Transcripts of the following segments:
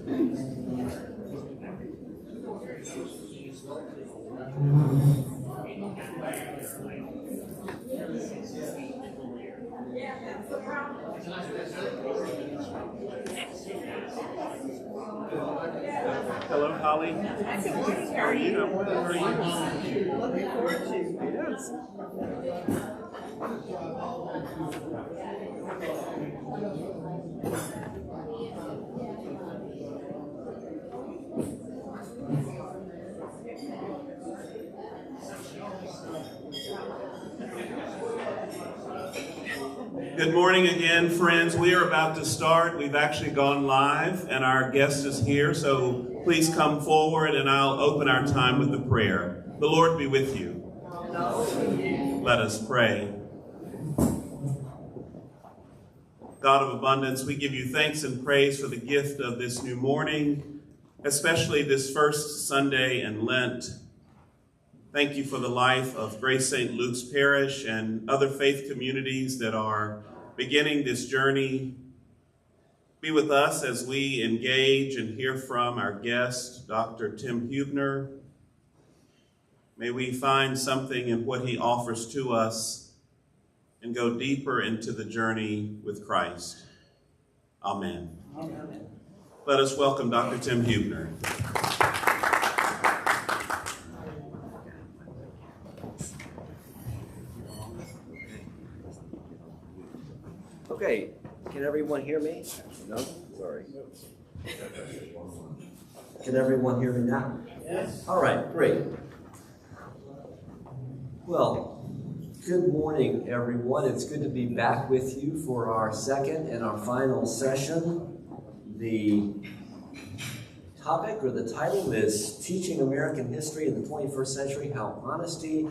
Hello, Holly. Good morning. How are you? How are you? Looking forward to. Yes. Good morning again, friends. We are about to start. We've actually gone live, and our guest is here, so please come forward, and I'll open our time with the prayer. The Lord be with you. Let us pray. God of abundance, we give you thanks and praise for the gift of this new morning, especially this first Sunday in Lent. Thank you for the life of Grace St. Luke's Parish and other faith communities that are beginning this journey. Be with us as we engage and hear from our guest, Dr. Tim Huebner. May we find something in what he offers to us and go deeper into the journey with Christ. Amen. Amen. Let us welcome Dr. Tim Huebner. Okay, can everyone hear me? No? Sorry. Can everyone hear me now? Yes. All right, great. Well, good morning, everyone. It's good to be back with you for our second and our final session. The topic or the title is Teaching American History in the 21st Century, How Honesty,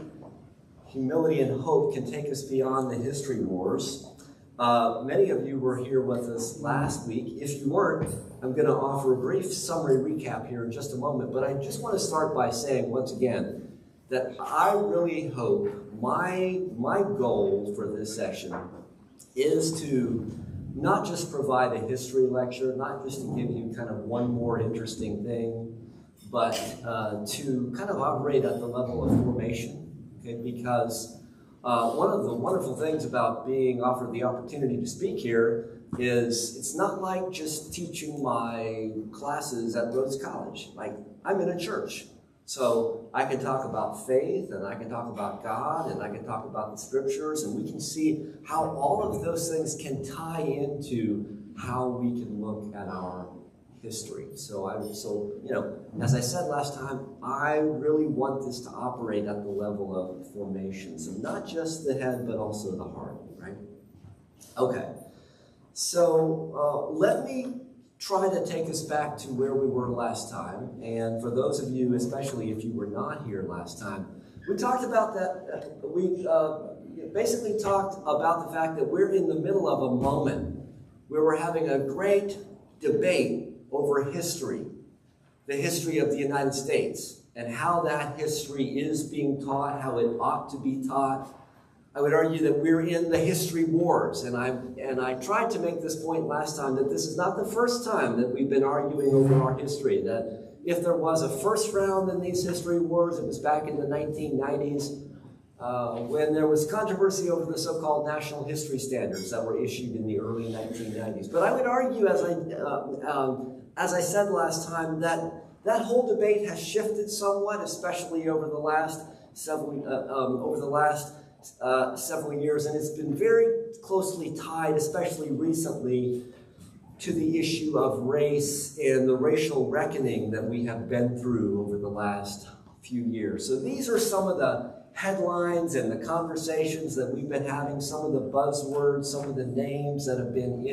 Humility, and Hope Can Take Us Beyond the History Wars. Many of you were here with us last week. If you weren't, I'm going to offer a brief summary recap here in just a moment, but I just want to start by saying once again that I really hope my goal for this session is to not just provide a history lecture, not just to give you kind of one more interesting thing, but to kind of operate at the level of formation, okay? Because one of the wonderful things about being offered the opportunity to speak here is it's not like just teaching my classes at Rhodes College. Like, I'm in a church. So I can talk about faith, and I can talk about God, and I can talk about the scriptures, and we can see how all of those things can tie into how we can look at our history. So as I said last time, I really want this to operate at the level of formation. So not just the head, but also the heart, right? Okay. So let me try to take us back to where we were last time. And for those of you, especially if you were not here last time, we talked about that. We basically talked about the fact that we're in the middle of a moment where we're having a great debate over history, the history of the United States, and how that history is being taught, how it ought to be taught. I would argue that we're in the history wars, and I tried to make this point last time that this is not the first time that we've been arguing over our history, that if there was a first round in these history wars, it was back in the 1990s, when there was controversy over the so-called national history standards that were issued in the early 1990s. But I would argue, as I said last time, that whole debate has shifted somewhat, especially over the last several years, and it's been very closely tied, especially recently, to the issue of race and the racial reckoning that we have been through over the last few years. So these are some of the headlines and the conversations that we've been having, some of the buzzwords, some of the names that have been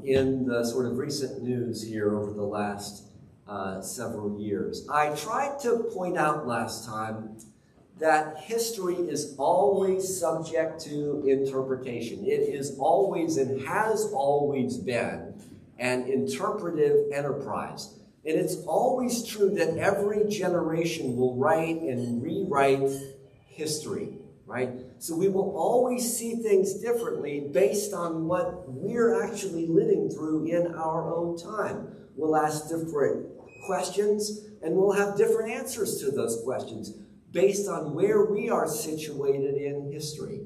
in the sort of recent news here over the last several years. I tried to point out last time that history is always subject to interpretation. It is always and has always been an interpretive enterprise. And it's always true that every generation will write and rewrite history. right? So we will always see things differently based on what we're actually living through in our own time. We'll ask different questions, and we'll have different answers to those questions based on where we are situated in history.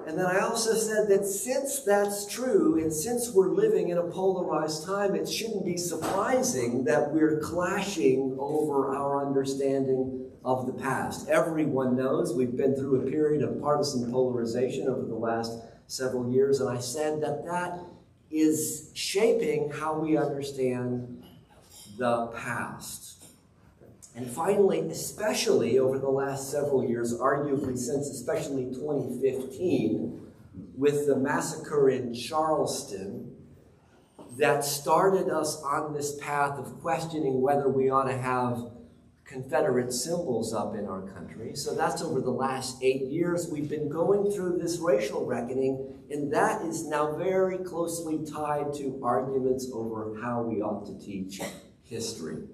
And then I also said that since that's true, and since we're living in a polarized time, it shouldn't be surprising that we're clashing over our understanding of the past. Everyone knows we've been through a period of partisan polarization over the last several years, and I said that that is shaping how we understand the past. And finally, especially over the last several years, arguably since especially 2015, with the massacre in Charleston, that started us on this path of questioning whether we ought to have Confederate symbols up in our country. So that's over the last 8 years. We've been going through this racial reckoning, and that is now very closely tied to arguments over how we ought to teach history.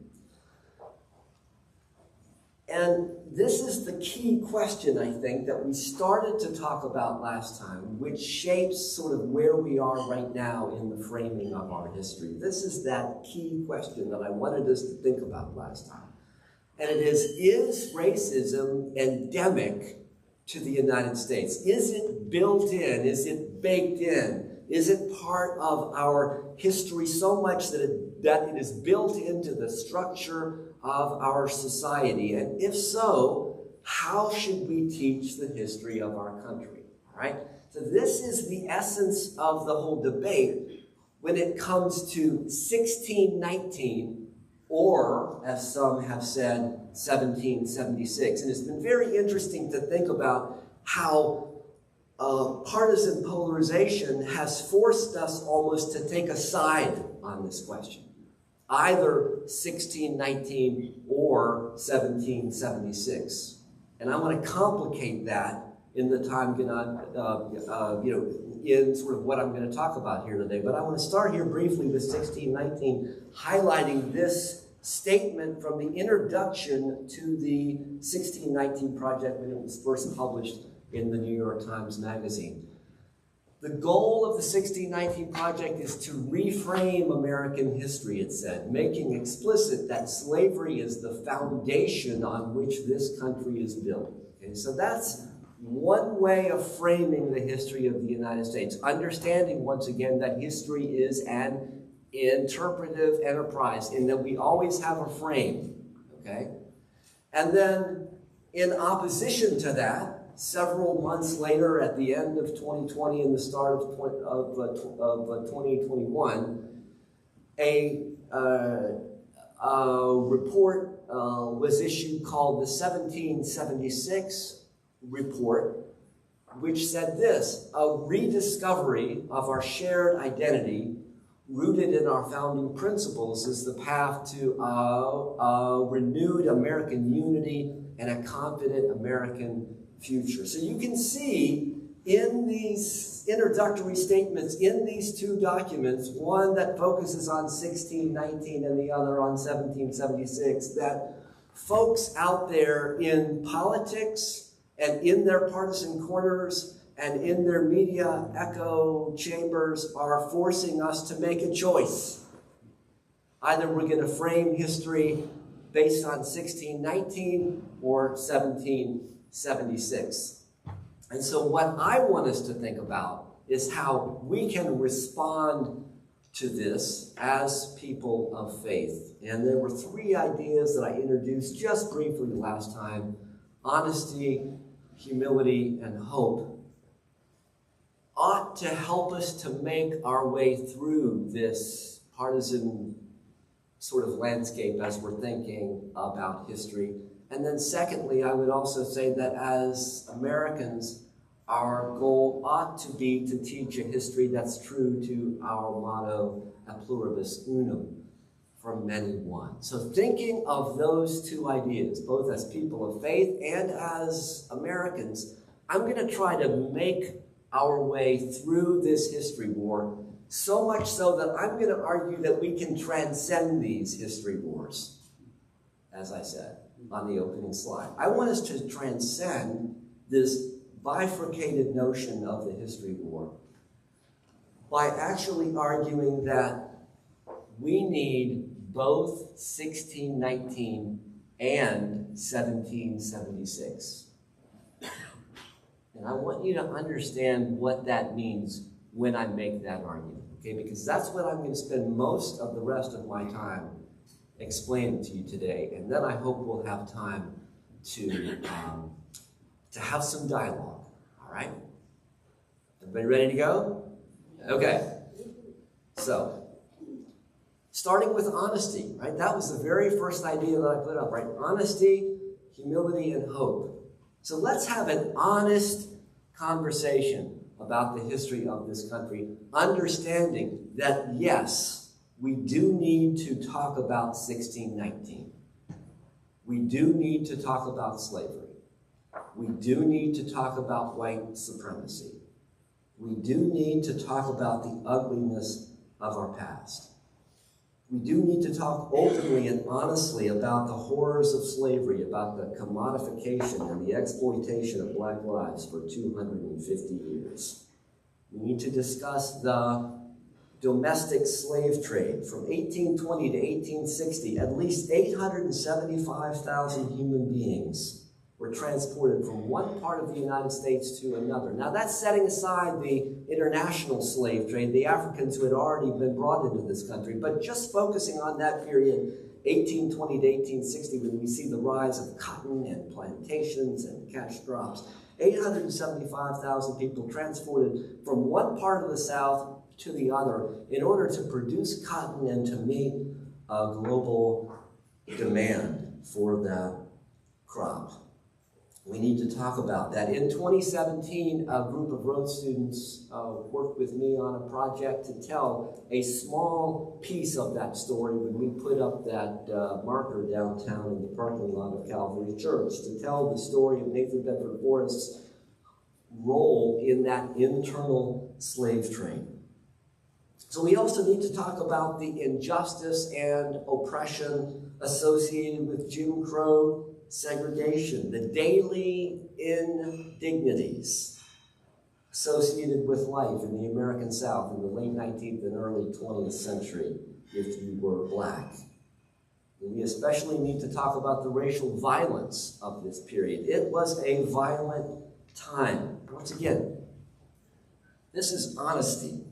And this is the key question, I think, that we started to talk about last time, which shapes sort of where we are right now in the framing of our history. This is that key question that I wanted us to think about last time. And it is racism endemic to the United States? Is it built in? Is it baked in? Is it part of our history so much that it is built into the structure of our society? And if so, how should we teach the history of our country? All right? So this is the essence of the whole debate when it comes to 1619, or, as some have said, 1776. And it's been very interesting to think about how partisan polarization has forced us almost to take a side on this question. Either 1619 or 1776. And I want to complicate that in the time in sort of what I'm going to talk about here today. But I want to start here briefly with 1619, highlighting this statement from the introduction to the 1619 project when it was first published in the New York Times Magazine. The goal of the 1619 project is to reframe American history, it said, making explicit that slavery is the foundation on which this country is built. Okay, so that's one way of framing the history of the United States, understanding once again that history is an interpretive enterprise in that we always have a frame, okay? And then in opposition to that, several months later, at the end of 2020 and the start of 2021, a report was issued called the 1776 report, which said this: a rediscovery of our shared identity rooted in our founding principles is the path to renewed American unity and a confident American future. So you can see in these introductory statements in these two documents, one that focuses on 1619 and the other on 1776, that folks out there in politics and in their partisan corners and in their media echo chambers are forcing us to make a choice. Either we're going to frame history based on 1619 or 1776. And so what I want us to think about is how we can respond to this as people of faith. And there were three ideas that I introduced just briefly last time: honesty, humility, and hope ought to help us to make our way through this partisan sort of landscape as we're thinking about history. And then secondly, I would also say that as Americans, our goal ought to be to teach a history that's true to our motto, a pluribus unum, from many one. So thinking of those two ideas, both as people of faith and as Americans, I'm going to try to make our way through this history war, so much so that I'm going to argue that we can transcend these history wars, as I said on the opening slide. I want us to transcend this bifurcated notion of the history war by actually arguing that we need both 1619 and 1776. And I want you to understand what that means when I make that argument, okay? Because that's what I'm going to spend most of the rest of my time explaining to you today. And then I hope we'll have time to have some dialogue, all right? Everybody ready to go? Okay. So, starting with honesty, right? That was the very first idea that I put up, right? Honesty, humility, and hope. So let's have an honest conversation about the history of this country, understanding that, yes, we do need to talk about 1619. We do need to talk about slavery. We do need to talk about white supremacy. We do need to talk about the ugliness of our past. We do need to talk openly and honestly about the horrors of slavery, about the commodification and the exploitation of black lives for 250 years. We need to discuss the domestic slave trade from 1820 to 1860. At least 875,000 human beings were transported from one part of the United States to another. Now that's setting aside the international slave trade, the Africans who had already been brought into this country, but just focusing on that period, 1820 to 1860, when we see the rise of cotton and plantations and cash crops. 875,000 people transported from one part of the South to the other in order to produce cotton and to meet a global demand for that crop. We need to talk about that. In 2017, a group of Rhodes students worked with me on a project to tell a small piece of that story when we put up that marker downtown in the parking lot of Calvary Church to tell the story of Nathan Bedford Forrest's role in that internal slave trade. So we also need to talk about the injustice and oppression associated with Jim Crow segregation, the daily indignities associated with life in the American South in the late 19th and early 20th century if you were black. And we especially need to talk about the racial violence of this period. It was a violent time. Once again, this is honesty.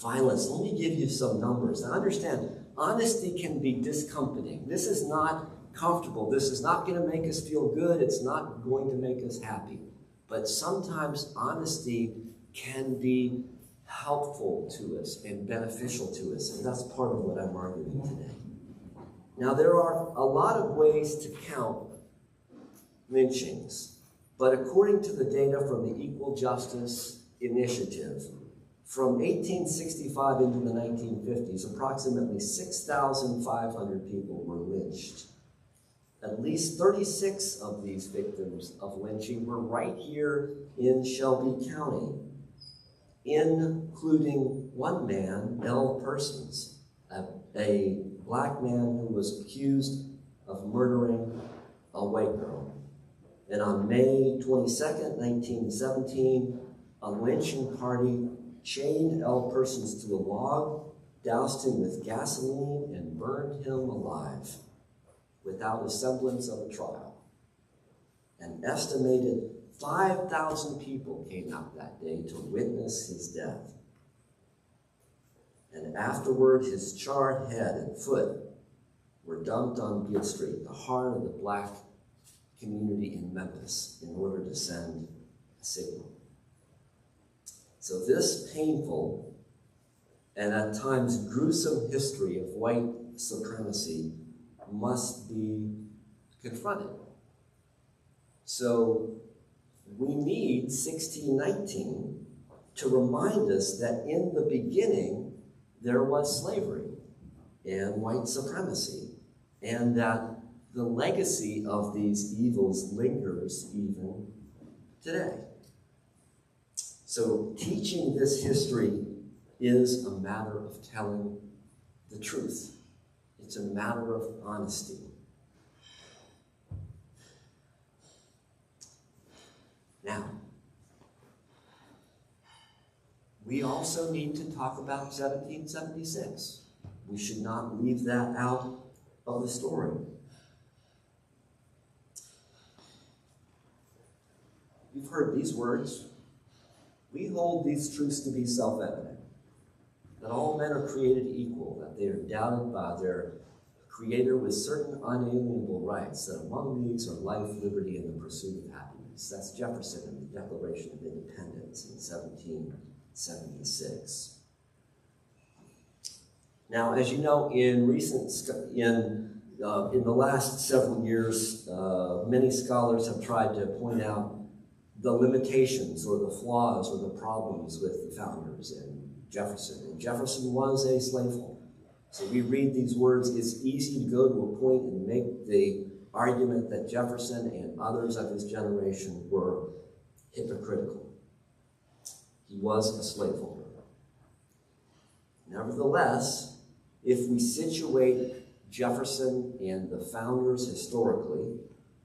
Violence. Let me give you some numbers. Now understand, honesty can be discomforting. This is not comfortable. This is not going to make us feel good. It's not going to make us happy. But sometimes honesty can be helpful to us and beneficial to us. And that's part of what I'm arguing today. Now, there are a lot of ways to count lynchings. But according to the data from the Equal Justice Initiative, from 1865 into the 1950s, approximately 6,500 people were lynched. At least 36 of these victims of lynching were right here in Shelby County, including one man, L. Persons, a black man who was accused of murdering a white girl. And on May 22nd, 1917, a lynching party chained L. Persons to a log, doused him with gasoline, and burned him alive, without a semblance of a trial. An estimated 5,000 people came out that day to witness his death. And afterward, his charred head and foot were dumped on Beale Street, the heart of the black community in Memphis, in order to send a signal. So this painful and at times gruesome history of white supremacy must be confronted. So we need 1619 to remind us that in the beginning there was slavery and white supremacy, and that the legacy of these evils lingers even today. So teaching this history is a matter of telling the truth. It's a matter of honesty. Now, we also need to talk about 1776. We should not leave that out of the story. You've heard these words. We hold these truths to be self-evident, that all men are created equal, that they are endowed by their Creator with certain unalienable rights, that among these are life, liberty, and the pursuit of happiness. That's Jefferson in the Declaration of Independence in 1776. Now, as you know, in the last several years, many scholars have tried to point out the limitations or the flaws or the problems with the founders and Jefferson. And Jefferson was a slaveholder. So we read these words, it's easy to go to a point and make the argument that Jefferson and others of his generation were hypocritical. He was a slaveholder. Nevertheless, if we situate Jefferson and the founders historically,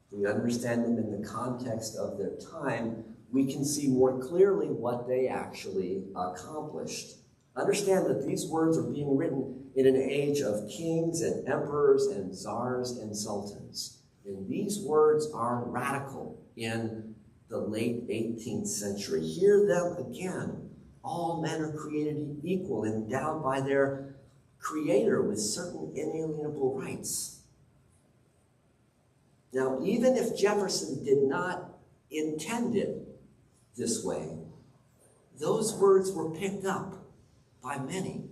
we understand them in the context of their time, we can see more clearly what they actually accomplished. Understand that these words are being written in an age of kings and emperors and czars and sultans. And these words are radical in the late 18th century. Hear them again. All men are created equal, endowed by their Creator with certain inalienable rights. Now, even if Jefferson did not intend it this way, those words were picked up by many,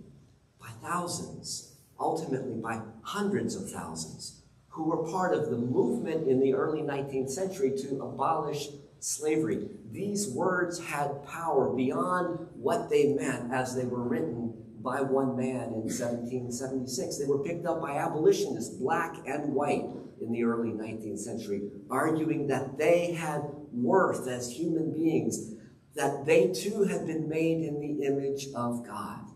by thousands, ultimately by hundreds of thousands, who were part of the movement in the early 19th century to abolish slavery. These words had power beyond what they meant as they were written by one man in 1776. They were picked up by abolitionists, black and white, in the early 19th century, arguing that they had worth as human beings, that they too had been made in the image of God.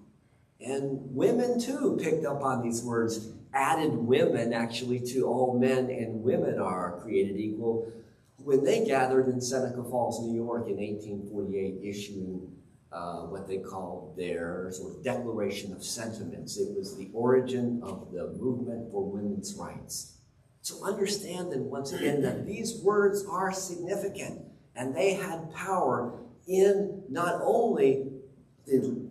And women too picked up on these words, added women actually to all men and women are created equal, when they gathered in Seneca Falls, New York in 1848, issuing what they called their sort of Declaration of Sentiments. It was the origin of the movement for women's rights. So understand then once again that these words are significant, and they had power in not only the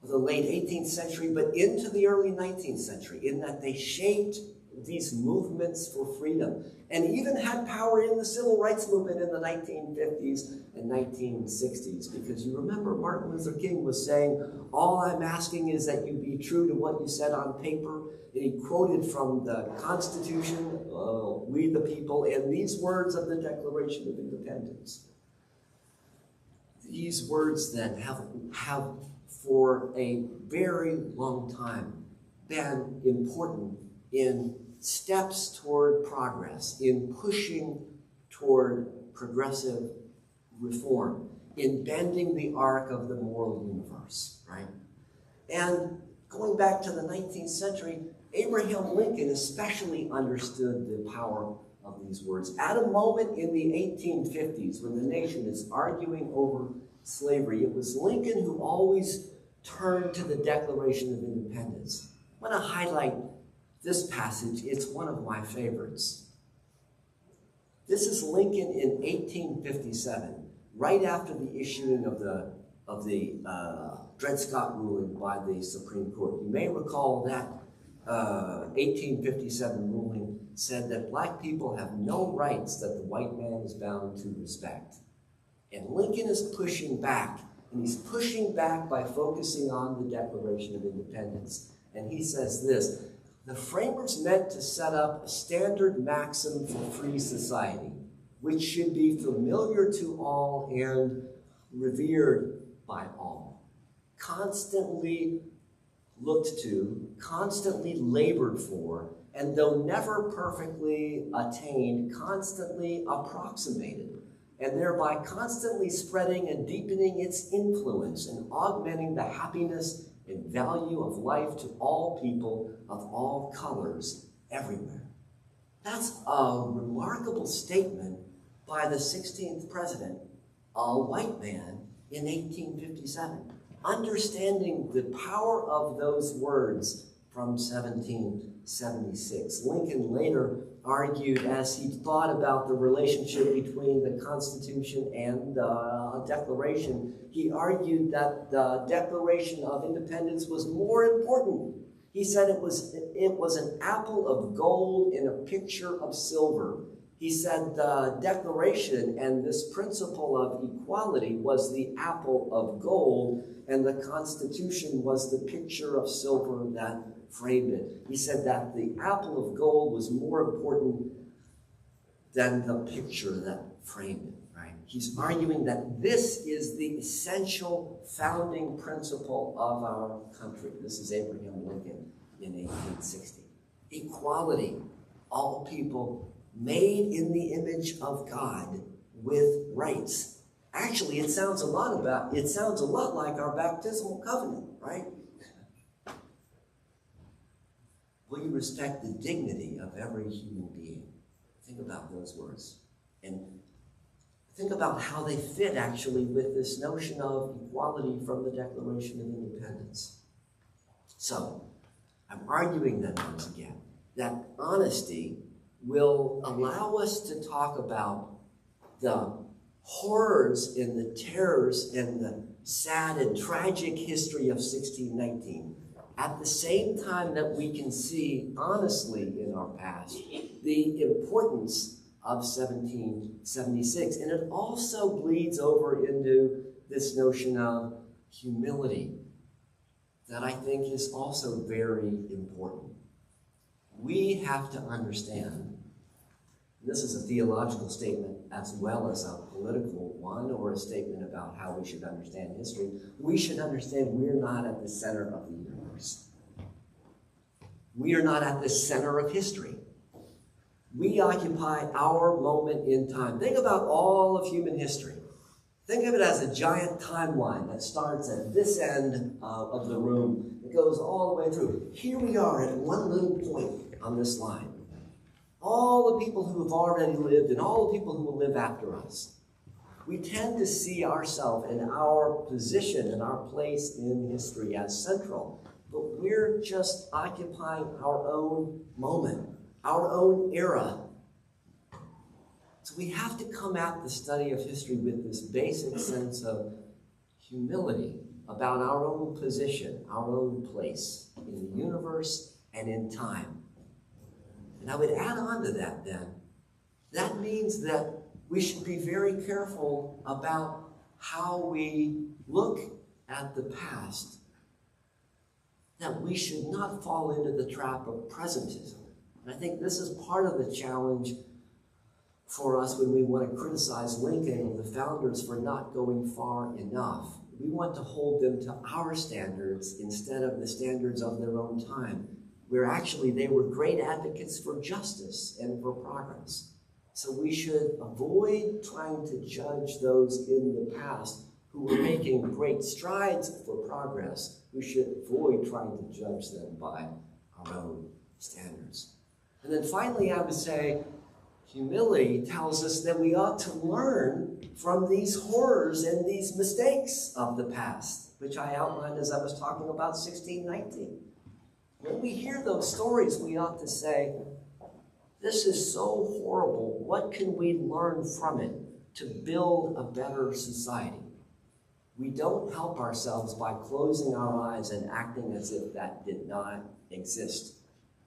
late 18th century, but into the early 19th century, in that they shaped these movements for freedom, and even had power in the civil rights movement in the 1950s and 1960s, because you remember Martin Luther King was saying, all I'm asking is that you be true to what you said on paper. And he quoted from the Constitution, we the people, and these words of the Declaration of Independence. These words then have for a very long time been important in steps toward progress, in pushing toward progressive reform, in bending the arc of the moral universe, right? And going back to the 19th century, Abraham Lincoln especially understood the power of these words. At a moment in the 1850s, when the nation is arguing over slavery, it was Lincoln who always turned to the Declaration of Independence. I want to highlight this passage. It's one of my favorites. This is Lincoln in 1857, right after the issuing of the Dred Scott ruling by the Supreme Court. You may recall that 1857 ruling said that black people have no rights that the white man is bound to respect. And Lincoln is pushing back, and he's pushing back by focusing on the Declaration of Independence. And he says this: the framers meant to set up a standard maxim for free society, which should be familiar to all and revered by all, constantly looked to, constantly labored for, and though never perfectly attained, constantly approximated, and thereby constantly spreading and deepening its influence and augmenting the happiness and value of life to all people of all colors everywhere. That's a remarkable statement by the 16th president, a white man, in 1857. Understanding the power of those words from 1776. Lincoln later argued, as he thought about the relationship between the Constitution and the Declaration, he argued that the Declaration of Independence was more important. He said it was an apple of gold in a picture of silver. He said the Declaration and this principle of equality was the apple of gold, and the Constitution was the picture of silver that framed it. He said that the apple of gold was more important than the picture that framed it, right? He's arguing that this is the essential founding principle of our country. This is Abraham Lincoln in 1860. Equality, all people made in the image of God with rights. Actually, it sounds a lot like our baptismal covenant, right? Will you respect the dignity of every human being? Think about those words. And think about how they fit, actually, with this notion of equality from the Declaration of Independence. So, I'm arguing then once again that honesty will allow us to talk about the horrors and the terrors and the sad and tragic history of 1619, at the same time that we can see honestly in our past the importance of 1776. And it also bleeds over into this notion of humility that I think is also very important. We have to understand, this is a theological statement as well as a political one, or a statement about how we should understand history. We should understand we're not at the center of the universe. We are not at the center of history. We occupy our moment in time. Think about all of human history. Think of it as a giant timeline that starts at this end of the room. It goes all the way through. Here we are at one little point on this line. All the people who have already lived and all the people who will live after us. We tend to see ourselves and our position and our place in history as central. But we're just occupying our own moment, our own era. So we have to come at the study of history with this basic sense of humility about our own position, our own place in the universe and in time. And I would add on to that then, that means that we should be very careful about how we look at the past, that we should not fall into the trap of presentism. And I think this is part of the challenge for us when we want to criticize Lincoln or the founders for not going far enough. We want to hold them to our standards instead of the standards of their own time, where actually they were great advocates for justice and for progress. So we should avoid trying to judge those in the past who were making great strides for progress. We should avoid trying to judge them by our own standards. And then finally, I would say, humility tells us that we ought to learn from these horrors and these mistakes of the past, which I outlined as I was talking about 1619. When we hear those stories, we ought to say, this is so horrible. What can we learn from it to build a better society? We don't help ourselves by closing our eyes and acting as if that did not exist,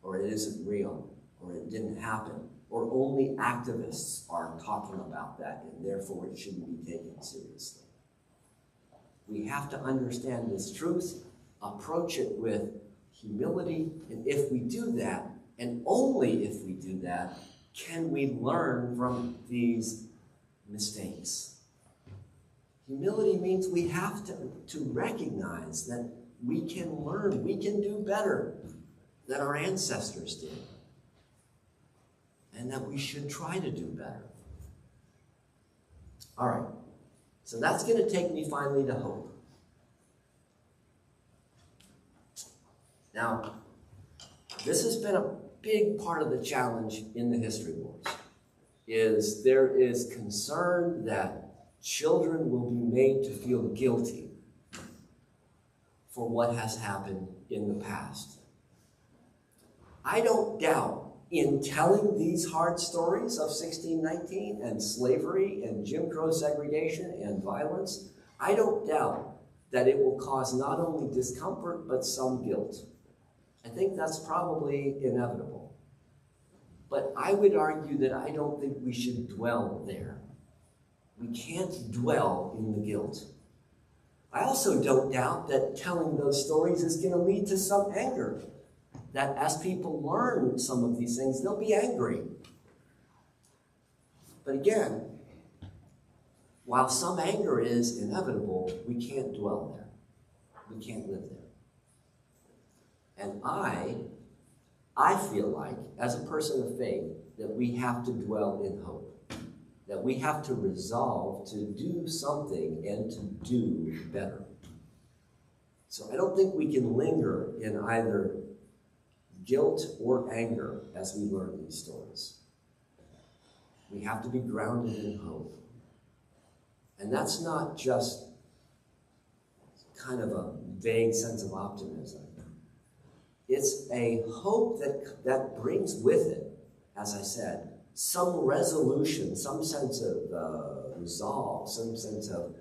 or it isn't real, or it didn't happen, or only activists are talking about that, and therefore it shouldn't be taken seriously. We have to understand this truth, approach it with humility, and if we do that, and only if we do that, can we learn from these mistakes. Humility means we have to recognize that we can learn, we can do better than our ancestors did, and that we should try to do better. All right, so that's going to take me finally to hope. Now, this has been a big part of the challenge in the history wars. is there is concern that children will be made to feel guilty for what has happened in the past. I don't doubt in telling these hard stories of 1619 and slavery and Jim Crow segregation and violence, I don't doubt that it will cause not only discomfort but some guilt. I think that's probably inevitable. But I would argue that I don't think we should dwell there. We can't dwell in the guilt. I also don't doubt that telling those stories is going to lead to some anger. That as people learn some of these things, they'll be angry. But again, while some anger is inevitable, we can't dwell there. We can't live there. And I feel like, as a person of faith, that we have to dwell in hope. That we have to resolve to do something and to do better. So I don't think we can linger in either guilt or anger as we learn these stories. We have to be grounded in hope. And that's not just kind of a vague sense of optimism. It's a hope that brings with it, as I said, some resolution, some sense of resolve, some sense of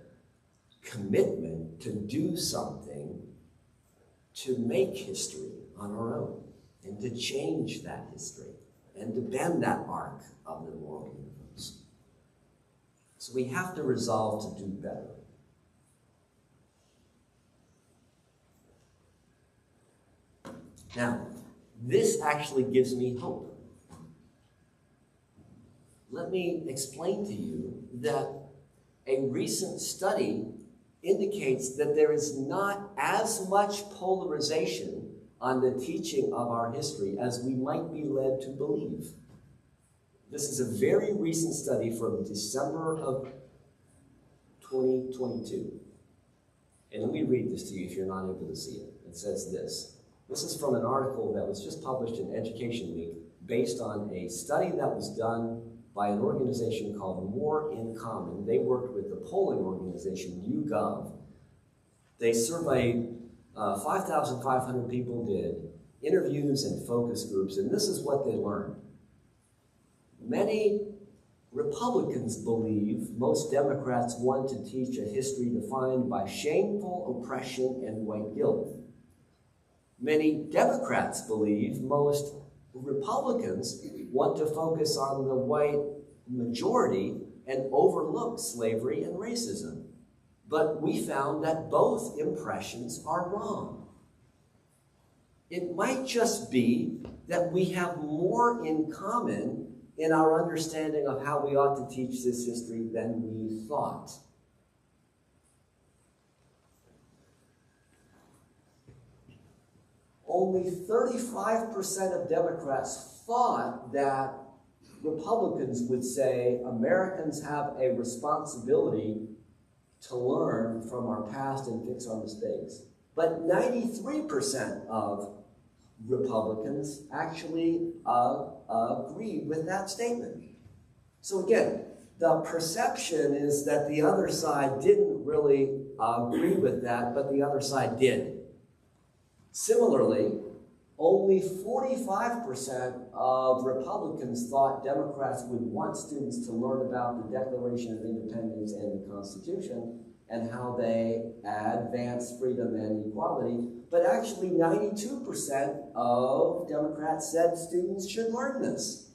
commitment to do something to make history on our own and to change that history and to bend that arc of the moral universe. So we have to resolve to do better. Now, this actually gives me hope. Let me explain to you that a recent study indicates that there is not as much polarization on the teaching of our history as we might be led to believe. This is a very recent study from December of 2022. And let me read this to you if you're not able to see it. It says this. This is from an article that was just published in Education Week based on a study that was done by an organization called More in Common. They worked with the polling organization YouGov. They surveyed 5,500 people, did interviews and focus groups, and this is what they learned. Many Republicans believe most Democrats want to teach a history defined by shameful oppression and white guilt. Many Democrats believe most Republicans want to focus on the white majority and overlook slavery and racism. But we found that both impressions are wrong. It might just be that we have more in common in our understanding of how we ought to teach this history than we thought. Only 35% of Democrats thought that Republicans would say Americans have a responsibility to learn from our past and fix our mistakes. But 93% of Republicans actually agreed with that statement. So again, the perception is that the other side didn't really agree with that, but the other side did. Similarly, only 45% of Republicans thought Democrats would want students to learn about the Declaration of Independence and the Constitution and how they advance freedom and equality. But actually, 92% of Democrats said students should learn this.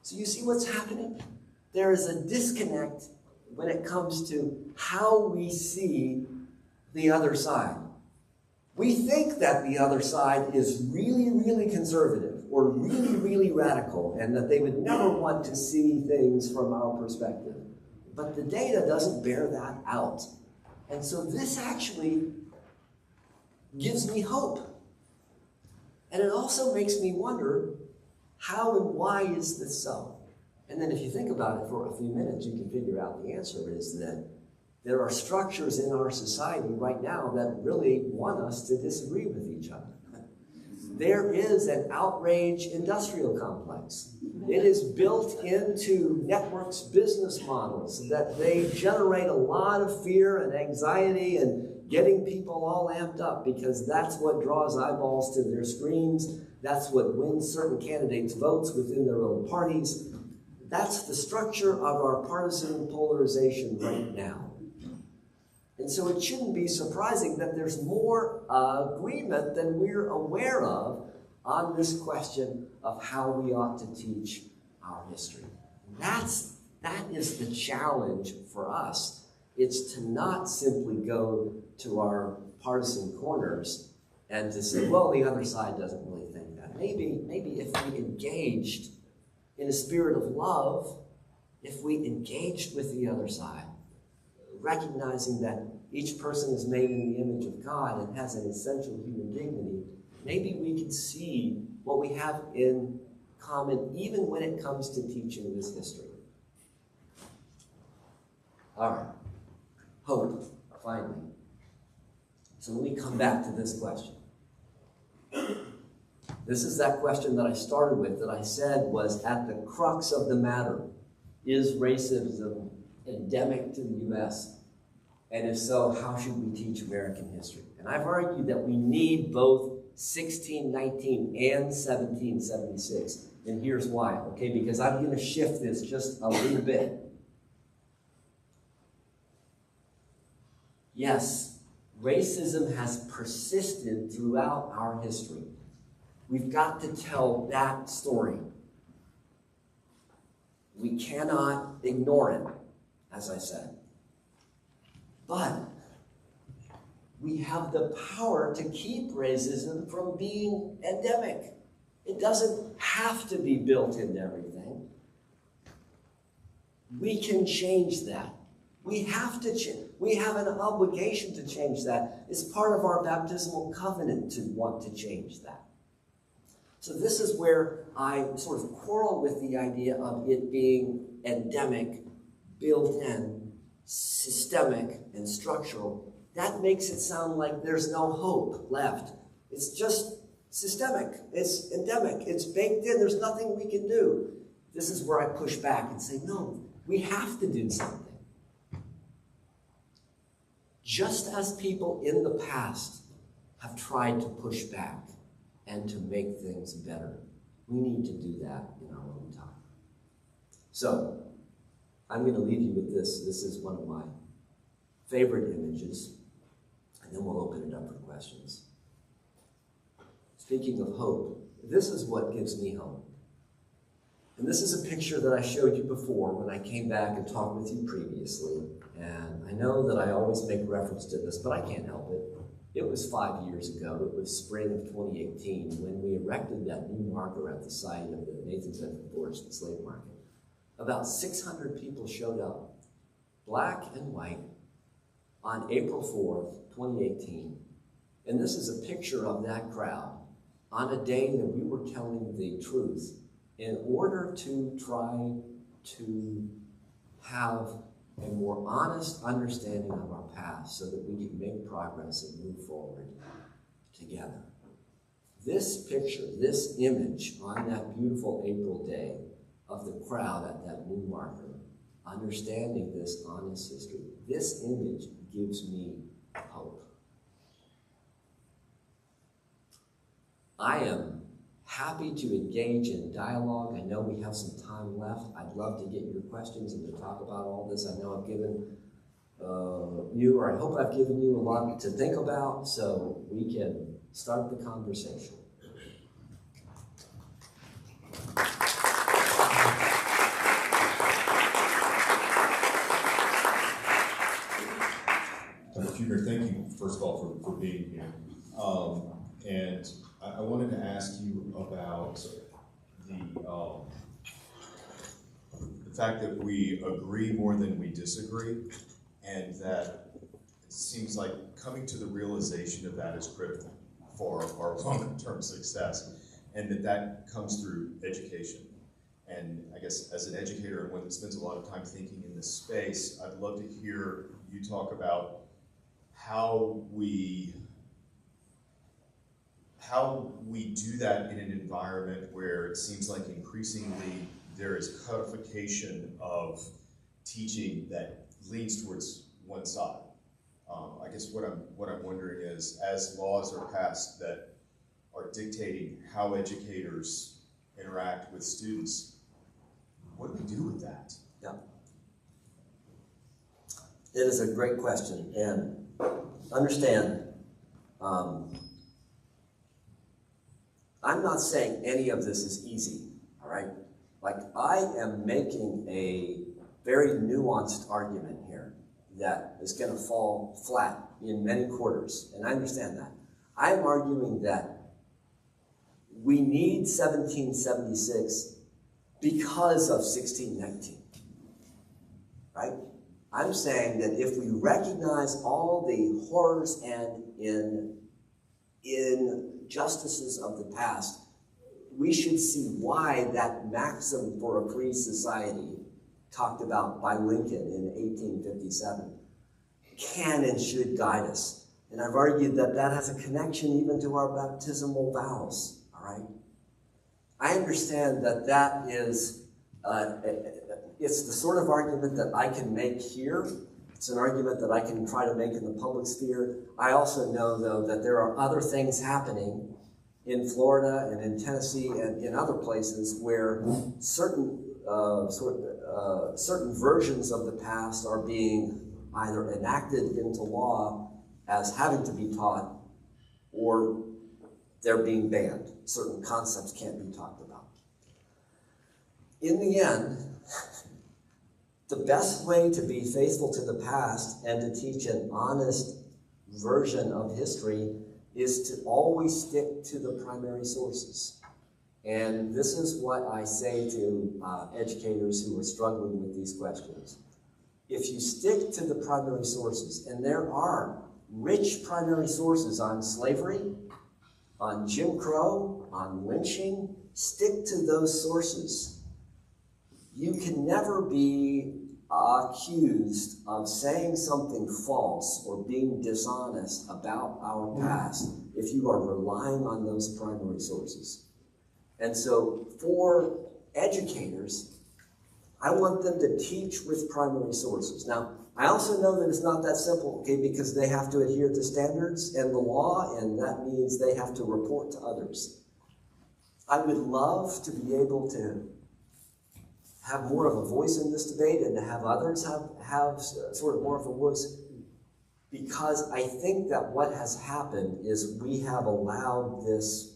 So you see what's happening? There is a disconnect when it comes to how we see the other side. We think that the other side is really, really conservative or really, really radical and that they would never want to see things from our perspective. But the data doesn't bear that out. And so this actually gives me hope. And it also makes me wonder, how and why is this so? And then if you think about it for a few minutes, you can figure out the answer is that there are structures in our society right now that really want us to disagree with each other. there is an outrage industrial complex. It is built into networks' business models that they generate a lot of fear and anxiety and getting people all amped up because that's what draws eyeballs to their screens. That's what wins certain candidates' votes within their own parties. That's the structure of our partisan polarization right now. And so it shouldn't be surprising that there's more agreement than we're aware of on this question of how we ought to teach our history. That is the challenge for us. It's to not simply go to our partisan corners and to say, well, the other side doesn't really think that. Maybe if we engaged in a spirit of love, if we engaged with the other side, recognizing that each person is made in the image of God and has an essential human dignity, maybe we can see what we have in common even when it comes to teaching this history. All right. Hope, finally. So let me come back to this question. This is that question that I started with, that I said was at the crux of the matter. Is racism endemic to the U.S.? And if so, how should we teach American history? And I've argued that we need both 1619 and 1776. And here's why, okay? Because I'm going to shift this just a little bit. Yes, racism has persisted throughout our history. We've got to tell that story. We cannot ignore it, as I said. But we have the power to keep racism from being endemic. It doesn't have to be built into everything. We can change that. We have to change. We have an obligation to change that. It's part of our baptismal covenant to want to change that. So this is where I sort of quarrel with the idea of it being endemic, built in, systemic, and structural. That makes it sound like there's no hope left. It's just systemic. It's endemic. It's baked in. There's nothing we can do. This is where I push back and say, no, we have to do something. Just as people in the past have tried to push back and to make things better, we need to do that in our own time. So, I'm going to leave you with this. This is one of my favorite images, and then we'll open it up for questions. Speaking of hope, this is what gives me hope. And this is a picture that I showed you before when I came back and talked with you previously. And I know that I always make reference to this, but I can't help it. It was 5 years ago. It was spring of 2018 when we erected that new marker at the site of the Nathan's Bedford Forest and Slave Market. About 600 people showed up, black and white, on April 4th, 2018. And this is a picture of that crowd on a day that we were telling the truth in order to try to have a more honest understanding of our past so that we can make progress and move forward together. This picture, this image on that beautiful April day of the crowd at that new marker, understanding this honest history, this image gives me hope. I am happy to engage in dialogue. I know we have some time left. I'd love to get your questions and to talk about all this. I know I've given you, or I hope I've given you a lot to think about, so we can start the conversation. Dr. Huebner, thank you, first of all, for being here. And I wanted to ask you about the fact that we agree more than we disagree, and that it seems like coming to the realization of that is critical for our long-term success, and that comes through education. And I guess as an educator and one that spends a lot of time thinking in this space, I'd love to hear you talk about how how we do that in an environment where it seems like increasingly there is codification of teaching that leans towards one side. I guess what I'm wondering is, as laws are passed that are dictating how educators interact with students, what do we do with that? Yeah. It is a great question, and understand, I'm not saying any of this is easy, all right? Like, I am making a very nuanced argument here that is going to fall flat in many quarters, and I understand that. I'm arguing that we need 1776 because of 1619, right? I'm saying that if we recognize all the horrors and injustices of the past, we should see why that maxim for a free society talked about by Lincoln in 1857 can and should guide us. And I've argued that that has a connection even to our baptismal vows, all right? I understand that that is, it's the sort of argument that I can make here. It's an argument that I can try to make in the public sphere. I also know, though, that there are other things happening in Florida and in Tennessee and in other places where certain certain versions of the past are being either enacted into law as having to be taught, or they're being banned. Certain concepts can't be talked about. In the end, the best way to be faithful to the past and to teach an honest version of history is to always stick to the primary sources. And this is what I say to educators who are struggling with these questions. If you stick to the primary sources, and there are rich primary sources on slavery, on Jim Crow, on lynching, stick to those sources. You can never be accused of saying something false or being dishonest about our past if you are relying on those primary sources. And so for educators, I want them to teach with primary sources. Now, I also know that it's not that simple, okay, because they have to adhere to standards and the law, and that means they have to report to others. I would love to be able to have more of a voice in this debate and to have others have sort of more of a voice, because I think that what has happened is we have allowed this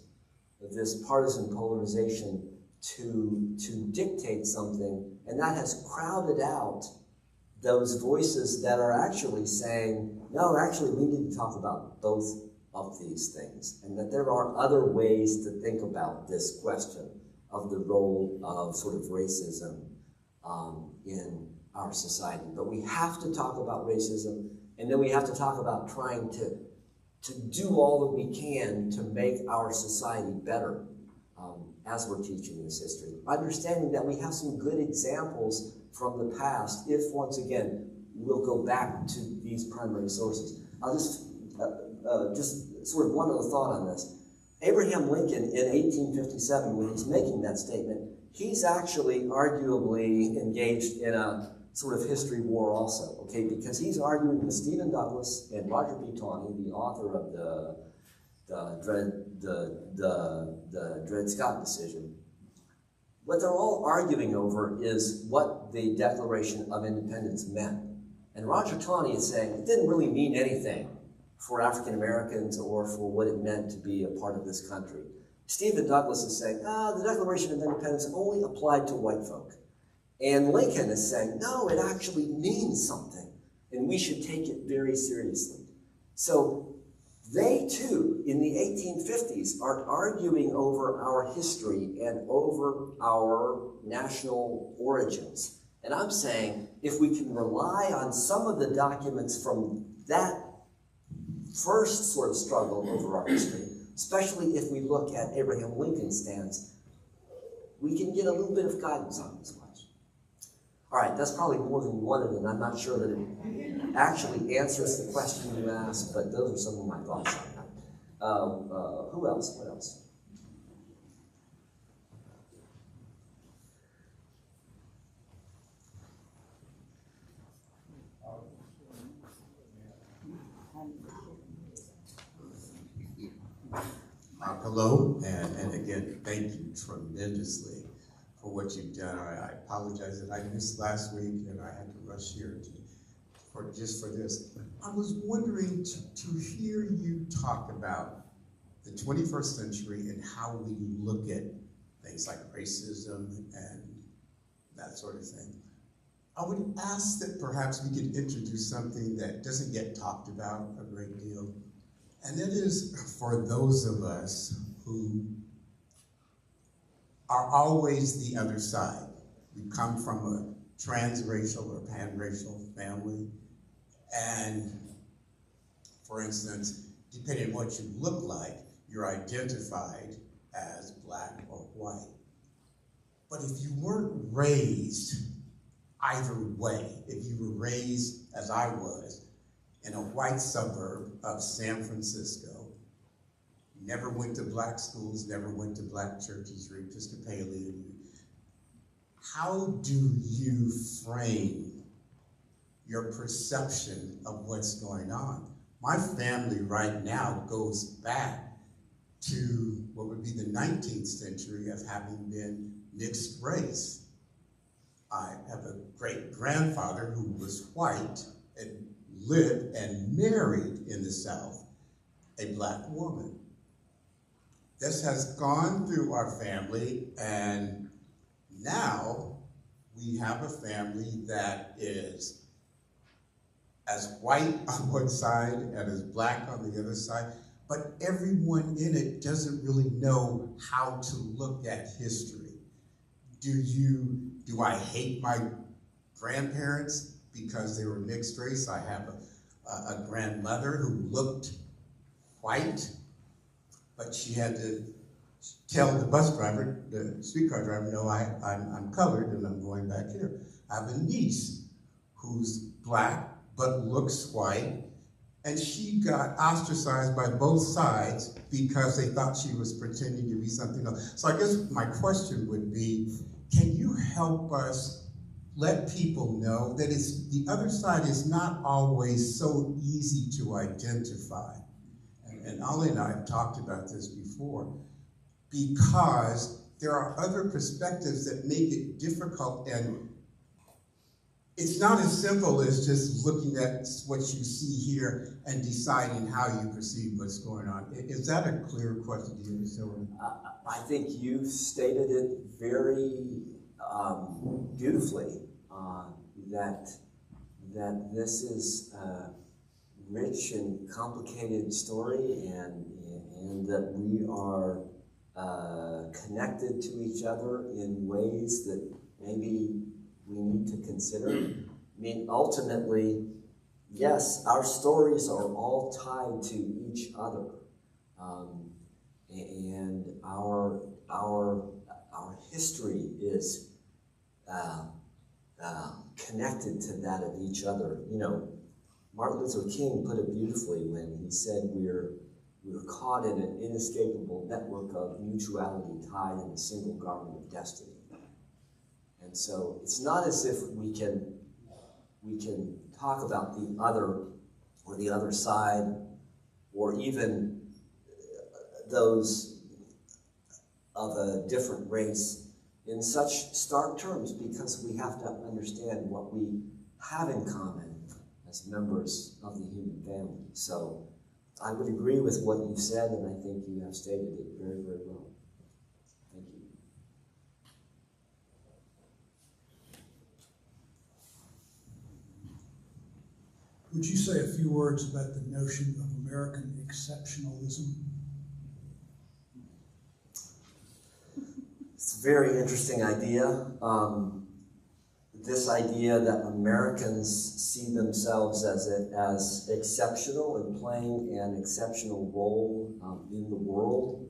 partisan polarization to dictate something, and that has crowded out those voices that are actually saying, no, actually we need to talk about both of these things, and that there are other ways to think about this question of the role of sort of racism in our society. But we have to talk about racism, and then we have to talk about trying to do all that we can to make our society better as we're teaching this history. Understanding that we have some good examples from the past if, once again, we'll go back to these primary sources. I'll just sort of one other thought on this. Abraham Lincoln in 1857, when he's making that statement, he's actually arguably engaged in a sort of history war also, okay? Because he's arguing with Stephen Douglas and Roger B. Taney, the author of the Dred Scott decision. What they're all arguing over is what the Declaration of Independence meant. And Roger Taney is saying it didn't really mean anything for African Americans or for what it meant to be a part of this country. Stephen Douglas is saying, the Declaration of Independence only applied to white folk. And Lincoln is saying, no, it actually means something, and we should take it very seriously. So they too, in the 1850s, are arguing over our history and over our national origins. And I'm saying, if we can rely on some of the documents from that first sort of struggle over our history, especially if we look at Abraham Lincoln's stance, we can get a little bit of guidance on this question. All right, that's probably more than you wanted, and I'm not sure that it actually answers the question you asked, but those are some of my thoughts on Who else? What else? Hello, and again, thank you tremendously for what you've done. I apologize that I missed last week and I had to rush here for this. I was wondering to hear you talk about the 21st century and how we look at things like racism and that sort of thing. I would ask that perhaps we could introduce something that doesn't get talked about a great deal. And that is for those of us who are always the other side. We come from a transracial or panracial family. And for instance, depending on what you look like, you're identified as black or white. But if you weren't raised either way, if you were raised, as I was, in a white suburb of San Francisco, never went to black schools, never went to black churches or Episcopalian, how do you frame your perception of what's going on? My family right now goes back to what would be the 19th century of having been mixed race. I have a great-grandfather who was white and lived and married in the South a black woman. This has gone through our family, and now we have a family that is as white on one side and as black on the other side, but everyone in it doesn't really know how to look at history. Do I hate my grandparents because they were mixed race? I have a grandmother who looked white, but she had to tell the bus driver, the streetcar driver, no, I'm colored and I'm going back here. I have a niece who's black but looks white, and she got ostracized by both sides because they thought she was pretending to be something else. So I guess my question would be, can you help us let people know that the other side is not always so easy to identify? And Ollie and I have talked about this before, because there are other perspectives that make it difficult, and it's not as simple as just looking at what you see here and deciding how you perceive what's going on. Is that a clear question to you, Silver? I think you stated it very beautifully, that this is a rich and complicated story, and that we are connected to each other in ways that maybe we need to consider. I mean, ultimately, yes, our stories are all tied to each other, and our history is connected to that of each other. You know, Martin Luther King put it beautifully when he said we're caught in an inescapable network of mutuality tied in a single garment of destiny. And so it's not as if we can talk about the other or the other side, or even those of a different race in such stark terms, because we have to understand what we have in common as members of the human family. So I would agree with what you've said, and I think you have stated it very, very well. Thank you. Would you say a few words about the notion of American exceptionalism? It's a very interesting idea. This idea that Americans see themselves as exceptional and playing an exceptional role in the world.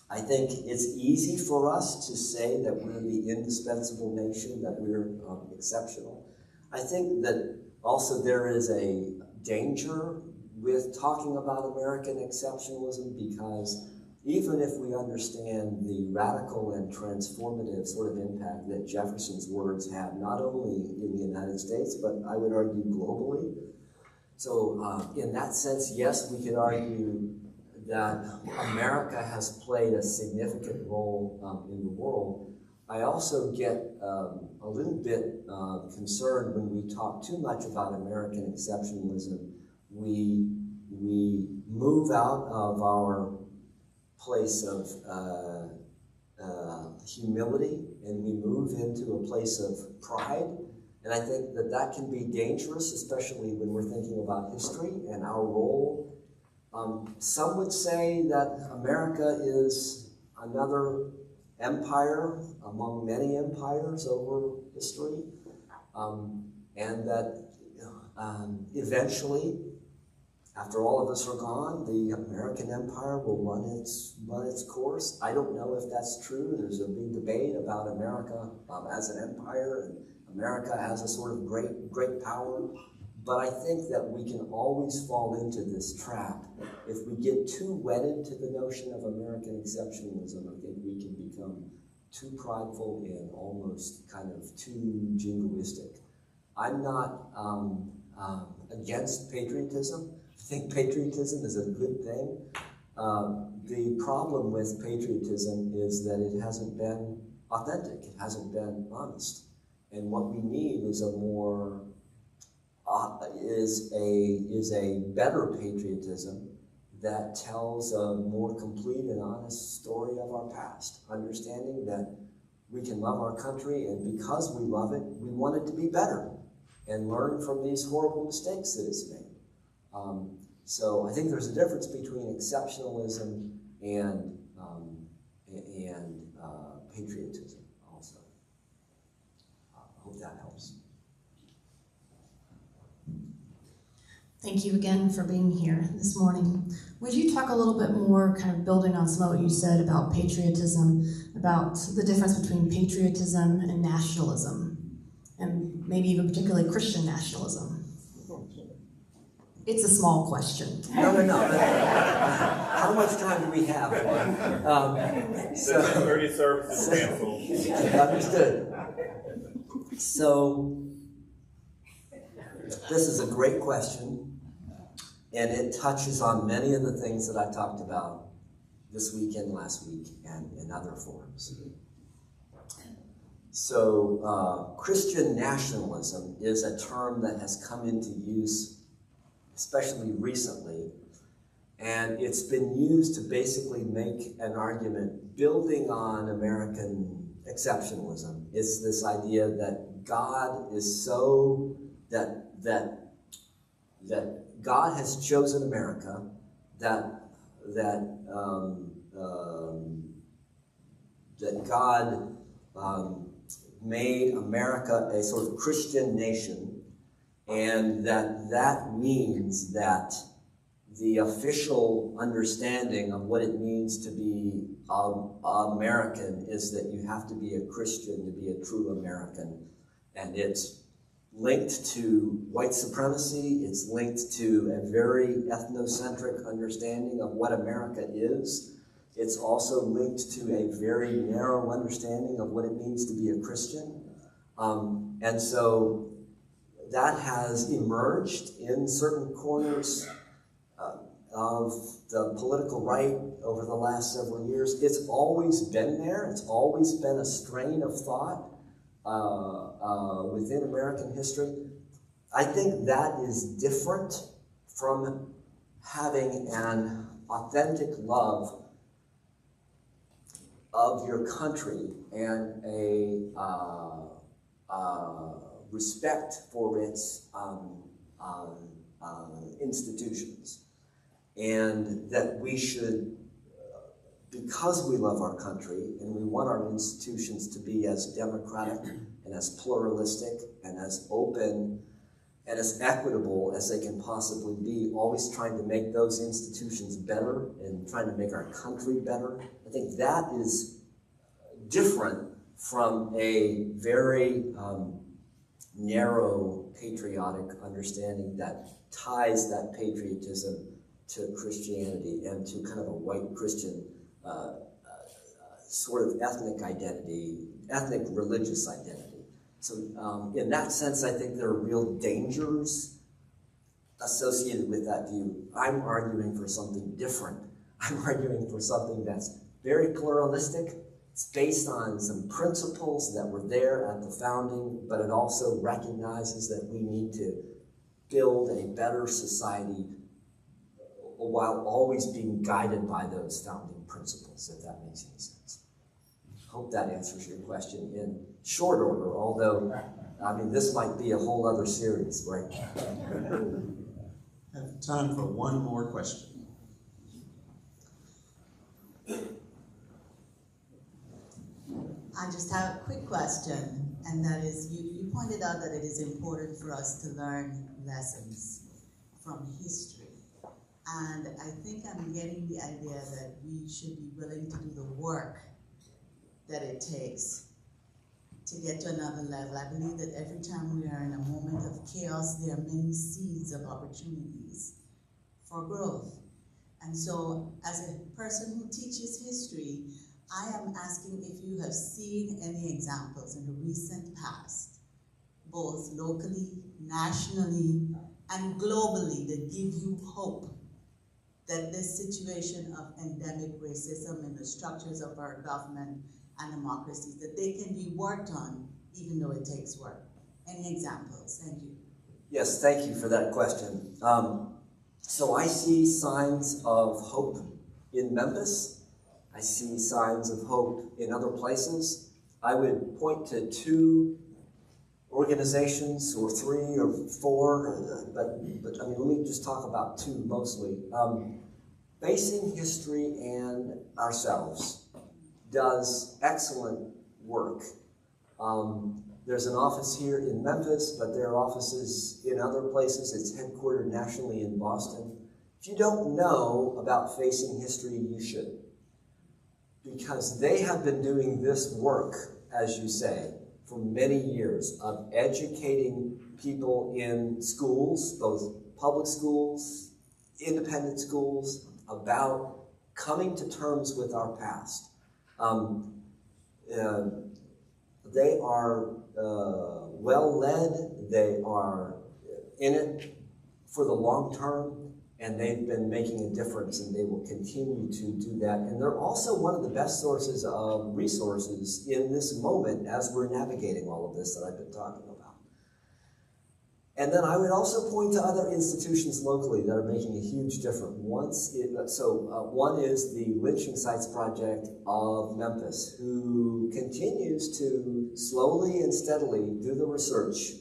I think it's easy for us to say that we're the indispensable nation, that we're exceptional. I think that also there is a danger with talking about American exceptionalism, because even if we understand the radical and transformative sort of impact that Jefferson's words had, not only in the United States, but I would argue globally. So in that sense, yes, we could argue that America has played a significant role in the world. I also get a little bit concerned when we talk too much about American exceptionalism. We move out of our place of humility, and we move into a place of pride. And I think that that can be dangerous, especially when we're thinking about history and our role. Some would say that America is another empire among many empires over history, and that eventually, after all of us are gone, the American empire will run its course. I don't know if that's true. There's a big debate about America as an empire and America as a sort of great power. But I think that we can always fall into this trap. If we get too wedded to the notion of American exceptionalism, I think we can become too prideful and almost kind of too jingoistic. I'm not against patriotism. I think patriotism is a good thing. The problem with patriotism is that it hasn't been authentic. It hasn't been honest. And what we need is a more is a better patriotism that tells a more complete and honest story of our past, understanding that we can love our country, and because we love it, we want it to be better and learn from these horrible mistakes that it's made. So I think there's a difference between exceptionalism and patriotism also. I hope that helps. Thank you again for being here this morning. Would you talk a little bit more, kind of building on some of what you said about patriotism, about the difference between patriotism and nationalism, and maybe even particularly Christian nationalism? It's a small question. No. How much time do we have? 30 services canceled. Understood. So, this is a great question, and it touches on many of the things that I talked about this week and last week and in other forums. So, Christian nationalism is a term that has come into use especially recently, and it's been used to basically make an argument building on American exceptionalism. It's this idea that God is so, that God has chosen America, that God made America a sort of Christian nation, and that means that the official understanding of what it means to be American is that you have to be a Christian to be a true American. And it's linked to white supremacy. It's linked to a very ethnocentric understanding of what America is. It's also linked to a very narrow understanding of what it means to be a Christian. And so that has emerged in certain corners of the political right over the last several years. It's always been there. It's always been a strain of thought within American history. I think that is different from having an authentic love of your country and a respect for its institutions. And that we should, because we love our country and we want our institutions to be as democratic and as pluralistic and as open and as equitable as they can possibly be, always trying to make those institutions better and trying to make our country better. I think that is different from a very narrow patriotic understanding that ties that patriotism to Christianity and to kind of a white Christian sort of ethnic identity, ethnic religious identity. So in that sense, I think there are real dangers associated with that view. I'm arguing for something different. I'm arguing for something that's very pluralistic. It's based on some principles that were there at the founding, but it also recognizes that we need to build a better society while always being guided by those founding principles, if that makes any sense. Hope that answers your question in short order, although, I mean, this might be a whole other series, right? I have time for one more question. I just have a quick question, and that is, you pointed out that it is important for us to learn lessons from history. And I think I'm getting the idea that we should be willing to do the work that it takes to get to another level. I believe that every time we are in a moment of chaos, there are many seeds of opportunities for growth. And so, as a person who teaches history, I am asking if you have seen any examples in the recent past, both locally, nationally, and globally, that give you hope that this situation of endemic racism in the structures of our government and democracies, that they can be worked on, even though it takes work. Any examples? Thank you. Yes, thank you for that question. So I see signs of hope in Memphis. I see signs of hope in other places. I would point to 2 organizations, or 3 or 4, but I mean, let me just talk about 2 mostly. Facing History and ourselves does excellent work. There's an office here in Memphis, but there are offices in other places. It's headquartered nationally in Boston. If you don't know about Facing History, you should, because they have been doing this work, as you say, for many years of educating people in schools, both public schools, independent schools, about coming to terms with our past. They are well led, they are in it for the long term, and they've been making a difference, and they will continue to do that. And they're also one of the best sources of resources in this moment as we're navigating all of this that I've been talking about. And then I would also point to other institutions locally that are making a huge difference. One is the Lynching Sites Project of Memphis, who continues to slowly and steadily do the research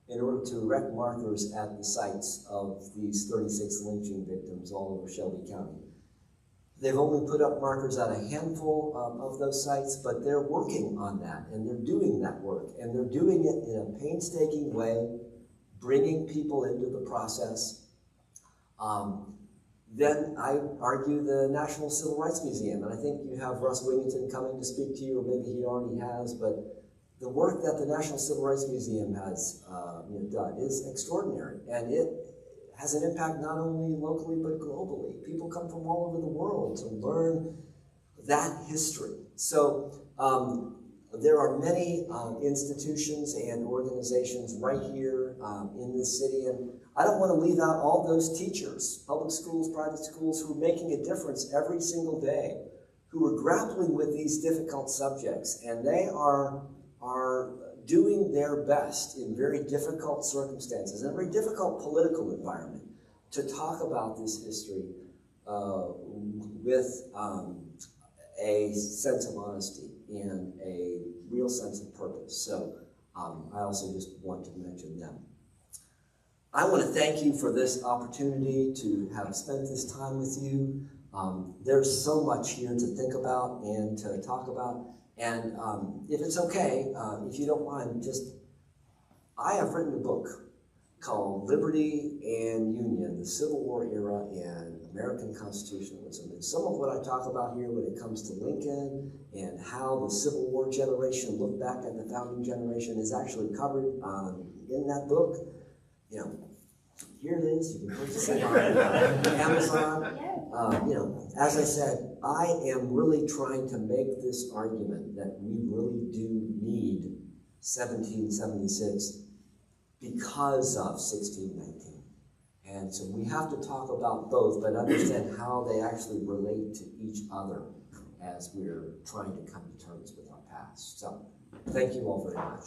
in order to erect markers at the sites of these 36 lynching victims all over Shelby County. They've only put up markers at a handful of those sites, but they're working on that, and they're doing that work, and they're doing it in a painstaking way, bringing people into the process. Then I argue the National Civil Rights Museum, and I think you have Russ Wigington coming to speak to you, or maybe he already has, but the work that the National Civil Rights Museum has done is extraordinary, and it has an impact not only locally but globally. People come from all over the world to learn that history. So there are many institutions and organizations right here in this city, and I don't want to leave out all those teachers, public schools, private schools, who are making a difference every single day, who are grappling with these difficult subjects, and they are doing their best in very difficult circumstances, in a very difficult political environment, to talk about this history with a sense of honesty and a real sense of purpose. So I also just want to mention them. I want to thank you for this opportunity to have spent this time with you. There's so much here to think about and to talk about. And if it's okay, if you don't mind, I have written a book called Liberty and Union, the Civil War Era in American constitutionalism. And some of what I talk about here when it comes to Lincoln and how the Civil War generation looked back at the founding generation is actually covered in that book. You know, here it is. You can purchase it on Amazon. You know, as I said, I am really trying to make this argument that we really do need 1776 because of 1619. And so we have to talk about both, but understand how they actually relate to each other as we're trying to come to terms with our past. So thank you all very much.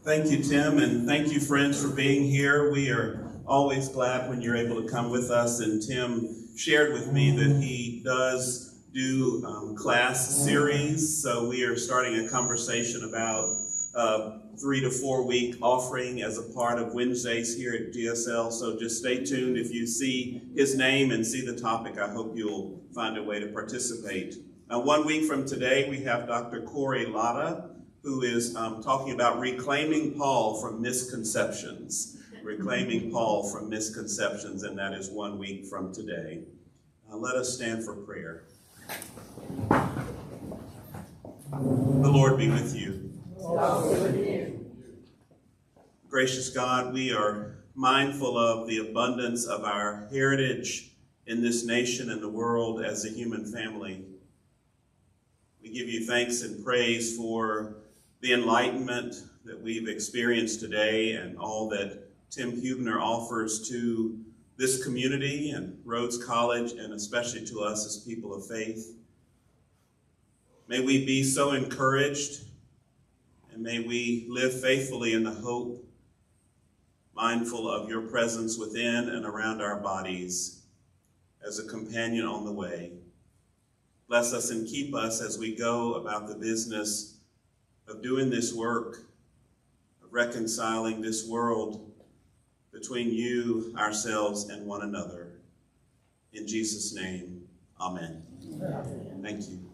Thank you, Tim, and thank you, friends, for being here. We are always glad when you're able to come with us, and Tim shared with me that he does do class series, so we are starting a conversation about 3 to 4 week offering as a part of Wednesdays here at GSL, so just stay tuned. If you see his name and see the topic, I hope you'll find a way to participate. 1 week from today, we have Dr. Corey Latta, who is talking about reclaiming Paul from misconceptions. Reclaiming Paul from misconceptions, and that is 1 week from today. Let us stand for prayer. The Lord be with you. Also with you. Gracious God, we are mindful of the abundance of our heritage in this nation and the world as a human family. We give you thanks and praise for the enlightenment that we've experienced today and all that Tim Huebner offers to this community and Rhodes College, and especially to us as people of faith. May we be so encouraged, and may we live faithfully in the hope, mindful of your presence within and around our bodies as a companion on the way. Bless us and keep us as we go about the business of doing this work, of reconciling this world between you, ourselves, and one another. In Jesus' name, amen. Thank you.